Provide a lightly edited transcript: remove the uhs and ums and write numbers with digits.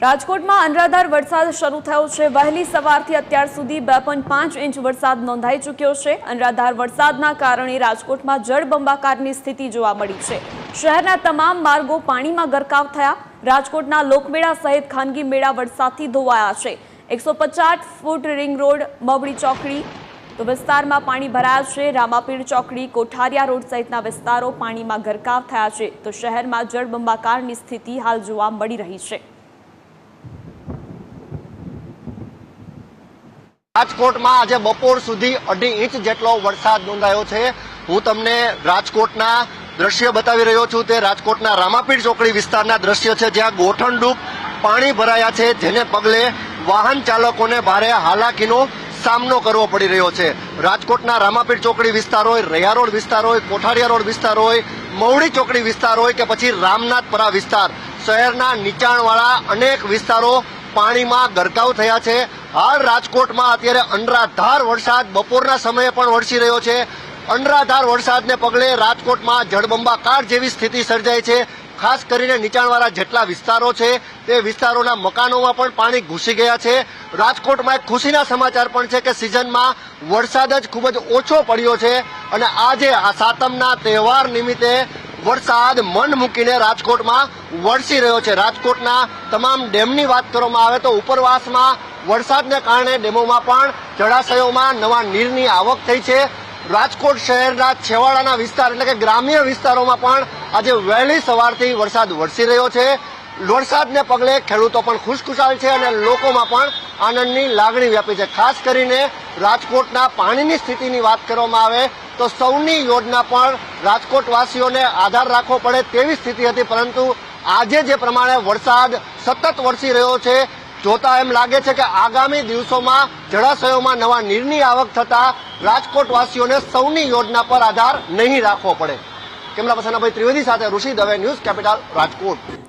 રાજકોટમાં અનરાધાર વરસાદ શરૂ થયો છે। વહેલી સવારથી અત્યાર સુધી 2.5 ઇંચ વરસાદ નોંધાઈ ચૂક્યો છે। અનરાધાર વરસાદના કારણે રાજકોટમાં જળબંબાકારની સ્થિતિ જોવા મળી છે। શહેરના તમામ માર્ગો પાણીમાં ગરકાવ થયા। રાજકોટના લોકમેળા સહિત ખાનગી મેળા વરસાદથી ધોવાયા છે। 150 ફૂટ રિંગ રોડ મવડી ચોકડી તો વિસ્તારમાં પાણી ભરાયા છે। રામાપીર ચોકડી કોઠારિયા રોડ સહિતના વિસ્તારો પાણીમાં ગરકાવ થયા છે તો શહેરમાં જળબંબાકારની સ્થિતિ હાલ જોવા મળી રહી છે। રાજકોટમાં આજે બપોર સુધી 2.5 ઇંચ જેટલો વરસાદ નોંધાયો છે। હું તમને રાજકોટના દ્રશ્ય બતાવી રહ્યો છું। તે રાજકોટના રામાપીર ચોકડી વિસ્તારના દ્રશ્ય છે, જ્યાં ગોઠણરૂપ પાણી ભરાયા છે, જેને પગલે વાહન ચાલકોને ભારે હાલાકીનો સામનો કરવો પડી રહ્યો છે। રાજકોટના રામાપીર ચોકડી વિસ્તાર હોય, રૈયા રોડ વિસ્તાર હોય, કોઠારિયા રોડ વિસ્તાર હોય, મવડી ચોકડી વિસ્તાર હોય કે પછી રામનાથપરા વિસ્તાર, શહેરના નીચાણવાળા અનેક વિસ્તારો પાણીમાં ગરકાવ થયા છે। હાલ રાજકોટમાં અત્યારે અનરાધાર વરસાદ બપોરના સમયે પણ વરસી રહ્યો છે। અનરાધાર વરસાદને પગલે રાજકોટમાં જળબંબાકાર જેવી સ્થિતિ સર્જાઈ છે। ખાસ કરીને નીચાણવાળા જેટલા વિસ્તારો છે તે વિસ્તારોના મકાનોમાં પણ પાણી ઘૂસી ગયા છે। રાજકોટમાં એક ખુશીના સમાચાર પણ છે કે સિઝનમાં વરસાદ જ ખૂબ જ ઓછો પડ્યો છે અને આજે આ સાતમના તહેવાર નિમિત્તે વરસાદ મન મૂકીને રાજકોટમાં વરસી રહ્યો છે। રાજકોટના તમામ ડેમની વાત કરવામાં આવે તો ઉપરવાસમાં વરસાદને કારણે ડેમોમાં પણ જળાશયોમાં નવા નીરની આવક થઈ છે। રાજકોટ શહેરના છેવાડાના વિસ્તાર એટલે કે ગ્રામ્ય વિસ્તારોમાં પણ આજે વહેલી સવારથી વરસાદ વરસી રહ્યો છે। વરસાદને પગલે ખેડૂતો પણ ખુશખુશાલ છે અને લોકોમાં પણ આનંદની લાગણી વ્યાપી છે। ખાસ કરીને રાજકોટના પાણીની સ્થિતિની વાત કરવામાં આવે તો સૌની યોજના પણ રાજકોટવાસીઓને આધાર રાખવો પડે તેવી સ્થિતિ હતી, પરંતુ આજે જે પ્રમાણે વરસાદ સતત વરસી રહ્યો છે જોતા એમ લાગે છે કે આગામી દિવસોમાં જળાશયોમાં નવા નીરની આવક થતા રાજકોટવાસીઓને સૌની યોજના પર આધાર નહીં રાખવો પડે। કેમેરા પર્સન અભય ત્રિવેદી સાથે ઋષિ દવે, ન્યૂઝ કેપિટલ, રાજકોટ।